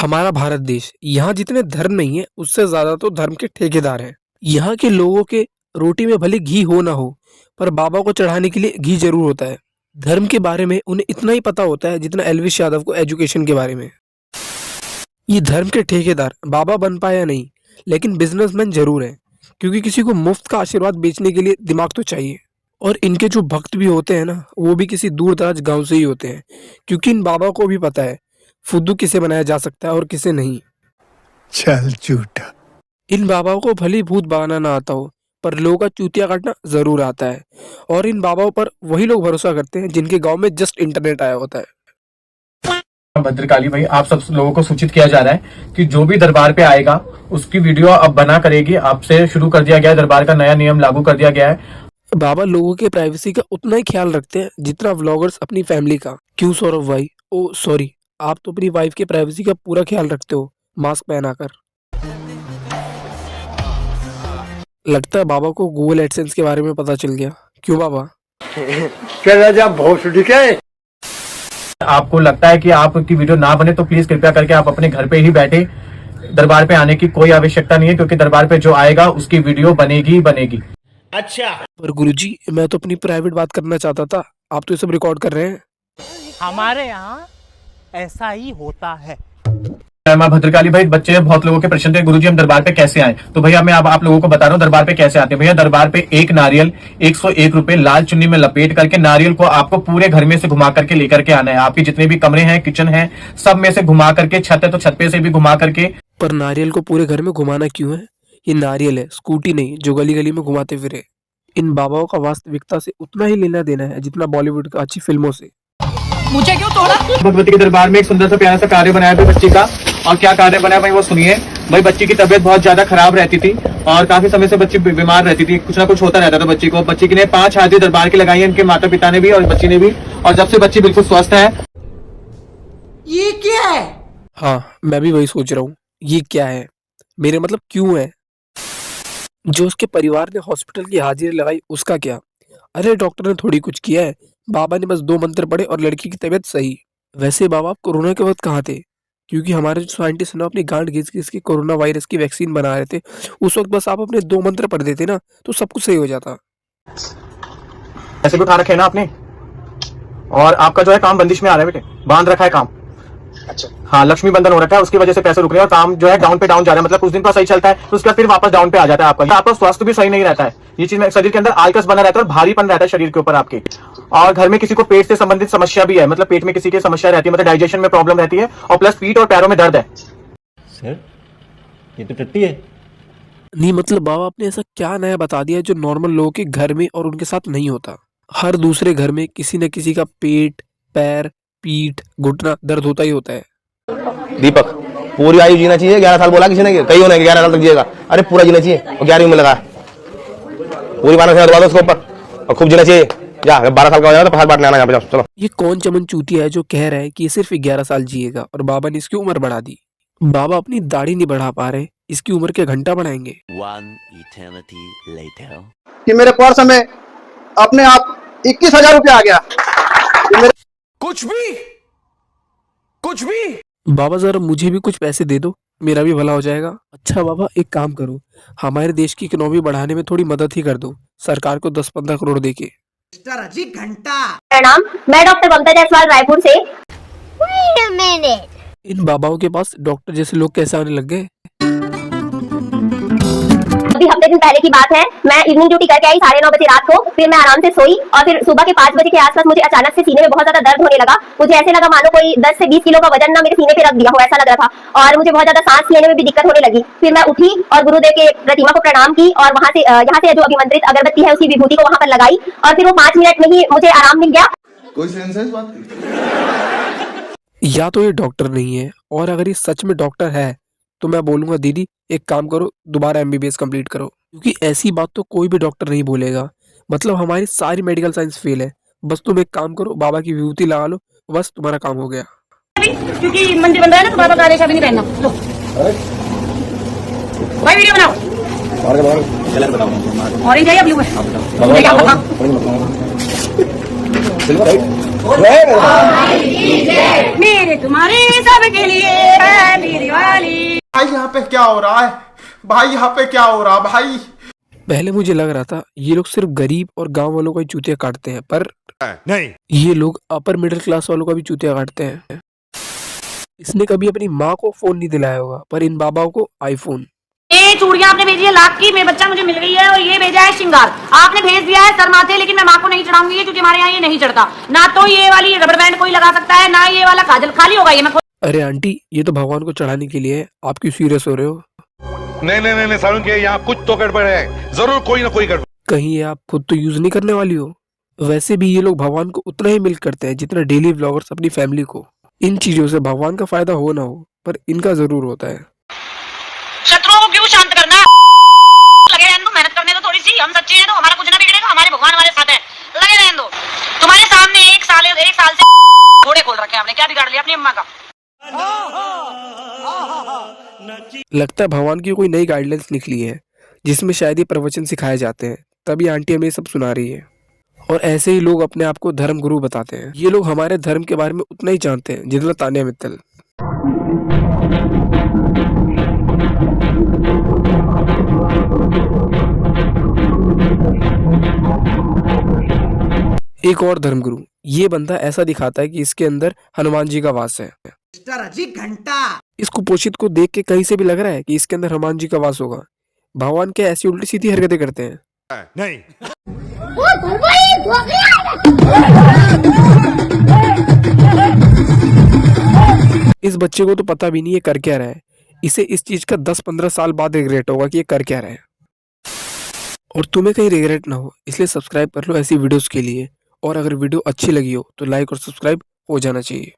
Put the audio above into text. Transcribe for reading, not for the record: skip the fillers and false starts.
हमारा भारत देश, यहाँ जितने धर्म नहीं है उससे ज्यादा तो धर्म के ठेकेदार हैं। यहाँ के लोगों के रोटी में भले घी हो ना हो, पर बाबा को चढ़ाने के लिए घी जरूर होता है। धर्म के बारे में उन्हें इतना ही पता होता है जितना एलविश यादव को एजुकेशन के बारे में। ये धर्म के ठेकेदार बाबा बन पाए या नहीं, लेकिन बिजनेसमैन जरूर है, क्योंकि किसी को मुफ्त का आशीर्वाद बेचने के लिए दिमाग तो चाहिए। और इनके जो भक्त भी होते हैं ना, वो भी किसी दूर दराज गांव से ही होते हैं, क्योंकि इन बाबा को भी पता है फुद्दू किसे बनाया जा सकता है और किसे नहीं। चल झूठा। इन बाबाओं को भले भूत भगाना ना आता हो, पर लोगों का चूतिया काटना जरूर आता है। और इन बाबाओं पर वही लोग भरोसा करते हैं जिनके गांव में जस्ट इंटरनेट आया होता है। भद्रकाली भाई, आप सब लोगों को सूचित किया जा रहा है कि जो भी दरबार पे आएगा उसकी वीडियो अब बना करेगी। आपसे शुरू कर दिया गया है, दरबार का नया नियम लागू कर दिया गया है। बाबा लोगों के प्राइवेसी का उतना ही ख्याल रखते हैं जितना व्लॉगर्स अपनी फैमिली का। क्यों सौरभ भाई? ओ सॉरी, आप तो अपनी वाइफ की प्राइवेसी का पूरा ख्याल रखते हो मास्क पहनाकर। लगता है बाबा को गूगल एडसेंस के बारे में पता चल गया। क्यों बाबा? आपको लगता है कि आपकी वीडियो ना बने तो प्लीज कृपया करके आप अपने घर पे ही बैठे। दरबार पे आने की कोई आवश्यकता नहीं है, क्योंकि दरबार पे जो आएगा उसकी वीडियो बनेगी ही बनेगी। अच्छा, पर गुरुजी, मैं तो अपनी प्राइवेट बात करना चाहता था, आप तो ये सब रिकॉर्ड कर रहे हैं। हमारे यहाँ ऐसा ही होता है। माँ भद्रकाली भाई, बच्चे बहुत लोगों के प्रश्न थे, गुरुजी हम दरबार पे कैसे आए? तो भैया मैं अब आप लोगों को बता रहा हूँ दरबार पे कैसे आते हैं। भैया दरबार पे एक नारियल 101 रुपए लाल चुन्नी में लपेट करके नारियल को आपको पूरे घर में से घुमा करके लेकर के आना है। आपके जितने भी कमरे हैं, किचन है, सब में से घुमा करके, छत है तो छत पे से भी घुमा करके। पर नारियल को पूरे घर में घुमाना क्यों है? ये नारियल है, स्कूटी नहीं जो गली गली में घुमाते फिरे। इन बाबाओं का वास्तविकता से उतना ही लेना देना है जितना बॉलीवुड का अच्छी फिल्मों से। मुझे क्यों तोड़ा? भगवती के दरबार में एक सुंदर सा प्यारा सा कार्य बनाया था बच्ची का। और क्या कार्य बनाया भाई वो सुनिए। भाई बच्ची की तबीयत बहुत ज्यादा खराब रहती थी और काफी समय से बच्ची बीमार रहती थी, कुछ ना कुछ होता रहता था बच्ची को। बच्ची की ने 5 हाजिरी दरबार की लगाई है, इनके माता पिता ने भी और बच्ची ने भी। और जब से बच्ची बिल्कुल स्वस्थ है। ये क्या है? हाँ, मैं भी वही सोच रहा हूँ, ये क्या है? मेरे मतलब क्यों है? जो उसके परिवार ने हॉस्पिटल की हाजिरी लगाई उसका क्या? अरे डॉक्टर ने थोड़ी कुछ किया है, बाबा ने बस 2 मंत्र पढ़े और लड़की की तबीयत सही। वैसे बाबा आप कोरोना के वक्त कहाँ थे? क्योंकि हमारे जो साइंटिस्ट ने अपनी गांड घिस घिस के कोरोना वायरस की वैक्सीन बना रहे थे, उस वक्त बस आप अपने 2 मंत्र पढ़ देते ना तो सब कुछ सही हो जाता। ऐसे भी उठा रखे है ना आपने, और आपका जो है काम बंदिश में आ रहा है बेटे, बांध रखा है काम। अच्छा हाँ, लक्ष्मी बंधन हो रखा है, उसकी वजह से पैसे रुक रहे हैं और काम जो है डाउन पे डाउन जा रहा है। मतलब कुछ दिन तो सही चलता है तो उसके बाद फिर वापस डाउन पे आ जाता है आपका। आपका स्वास्थ्य भी सही नहीं रहता है, ये चीज में शरीर के अंदर आलकस बना रहता है और भारीपन रहता है शरीर के ऊपर आपके। और घर में किसी को पेट से संबंधित समस्या भी है, मतलब पेट में किसी की समस्या रहती है, मतलब डाइजेशन में प्रॉब्लम रहती है, और प्लस पीठ और पैरों में दर्द है। सर ये तो टट्टी है। नहीं मतलब बाबा आपने ऐसा क्या नया बता दिया जो नॉर्मल लोगों के घर में और उनके साथ नहीं होता? हर दूसरे घर में किसी न किसी का पेट, पैर, पीठ, घुटना दर्द होता ही होता है। दीपक पूरी आयु जीना चाहिए। 11 साल बोला किसी ने, कई होने 11 साल तक जिएगा। अरे पूरा जीना चाहिए, और 11वीं में लगा पूरी 12 साल दबा दो उसके ऊपर और खूब जीना चाहिए। जा 12 साल का हो जाएगा तो प्रसाद बांटने आना यहाँ पे, जाओ चलो। ये कौन चमन चूतिया है जो कह रहा है कि ये सिर्फ 11 साल जिएगा और बाबा ने इसकी उम्र बढ़ा दी? बाबा अपनी दाढ़ी नहीं बढ़ा पा रहे, इसकी उम्र के घंटा बढ़ाएंगे। कि मेरे पर्स में अपने आप 21,000 रुपया आ गया। कुछ भी। बाबा जरा मुझे भी कुछ पैसे दे दो, मेरा भी भला हो जाएगा। अच्छा बाबा एक काम करो, हमारे देश की इकोनॉमी बढ़ाने में थोड़ी मदद ही कर दो, सरकार को 10-15 करोड़ देके। घंटा। प्रणाम, मैं डॉक्टर ममता जायसवाल रायपुर से। Wait a minute. इन बाबाओं के पास डॉक्टर जैसे लोग कैसे आने लग गए? अभी हफ्ते दिन पहले की बात है, मैं इवनिंग ड्यूटी करके आई 9:30 बजे रात को। फिर मैं आराम से सोई और फिर सुबह के 5 बजे के आसपास मुझे अचानक से सीने में बहुत ज्यादा दर्द होने लगा। मुझे ऐसे लगा मानो कोई 10 से 20 किलो का वजन ना मेरे सीने पे रख दिया हो, ऐसा लग रहा था। और मुझे बहुत ज्यादा सांस लेने में भी दिक्कत होने लगी। फिर मैं उठी और गुरुदेव के प्रतिमा को प्रणाम की और वहां से यहाँ से जो अभिमंत्रित अगरबत्ती है उसकी विभूति को वहां पर लगाई और फिर वो 5 मिनट में ही मुझे आराम मिल गया। कोई सेंस है इस बात की? या तो ये डॉक्टर नहीं है, और अगर ये सच में डॉक्टर है तो मैं बोलूंगा दीदी एक काम करो, दोबारा MBBS कंप्लीट करो, क्योंकि ऐसी बात तो कोई भी डॉक्टर नहीं बोलेगा। मतलब हमारी सारी मेडिकल साइंस फेल है। बस तुम एक काम करो, बाबा की विभूति लगा लो, बस तुम्हारा काम हो गया। क्योंकि मंदिर बन रहा है ना तो बाबा का आदेश अभी नहीं पहनना। लो भाई वीडियो बनाओ। ऑरेंज है या ब्लू है? मुझे क्या पता। मेरे तुम्हारे सब के लिए है मेरी वाली। भाई यहाँ पे क्या हो रहा है? भाई यहाँ पे क्या हो रहा भाई? पहले मुझे लग रहा था ये लोग सिर्फ गरीब और गांव वालों का ही चूतिया काटते हैं, पर नहीं, ये लोग अपर मिडिल क्लास वालों का भी चूतिया काटते हैं। इसने कभी अपनी माँ को फोन नहीं दिलाया होगा, पर इन बाबाओं को आईफोन। ये चूड़ियां आपने भेजी है लाख की, मेरा बच्चा मुझे मिल गई है, और ये भेजा है श्रृंगार आपने भेज दिया है सर माथे, लेकिन मैं माँ को नहीं चढ़ाऊंगी क्योंकि हमारे यहाँ ये नहीं चढ़ता। ना तो ये वाली रबड़ बैंड कोई लगा सकता है, ना ये वाला काजल, खाली होगा ये। मैं अरे आंटी, ये तो भगवान को चढ़ाने के लिए है, आप क्यों सीरियस हो रहे हो? नहीं सारुण के यहाँ कुछ तो गड़बड़ है, जरूर कोई ना कोई गड़बड़। कहीं ये आप खुद तो यूज नहीं करने वाली हो? वैसे भी ये लोग भगवान को उतना ही मिल्क करते हैं जितना डेली व्लॉगर्स अपनी फैमिली को। इन चीजों से भगवान का फायदा हो ना हो, पर इनका जरूर होता है। शत्रुओं को क्यों शांत करना? लगे रहने दो, मेहनत करने दो थोड़ी सी, हम सच्चे हैं तो हमारा कुछ ना बिगड़ेगा, हमारे भगवान हमारे साथ है, लगे रहने दो। तुम्हारे सामने एक साल से घोड़े खोल रखे हैं हमने, क्या बिगाड़ लिया अपनी अम्मा का? लगता है भगवान की कोई नई गाइडलाइंस निकली है जिसमें शायद ये प्रवचन सिखाए जाते हैं, तभी आंटी हमें सब सुना रही है। और ऐसे ही लोग अपने आप को धर्म गुरु बताते हैं। ये लोग हमारे धर्म के बारे में उतना ही जानते हैं जितना तान्या मित्तल। एक और धर्मगुरु, ये बंदा ऐसा दिखाता है कि इसके अंदर हनुमान जी का वास है। घंटा इसको पोषित को देख के कहीं से भी लग रहा है कि इसके अंदर हनुमान जी का वास होगा। भगवान क्या ऐसी उल्टी सीधी हरकतें करते हैं? नहीं। इस बच्चे को तो पता भी नहीं ये कर क्या रहा है। इसे इस चीज का 10-15 साल बाद रिग्रेट होगा कि ये कर क्या रहा है। और तुम्हें कहीं रिग्रेट ना हो, इसलिए सब्सक्राइब कर लो ऐसी वीडियोस के लिए। और अगर वीडियो अच्छी लगी हो तो लाइक और सब्सक्राइब हो जाना चाहिए।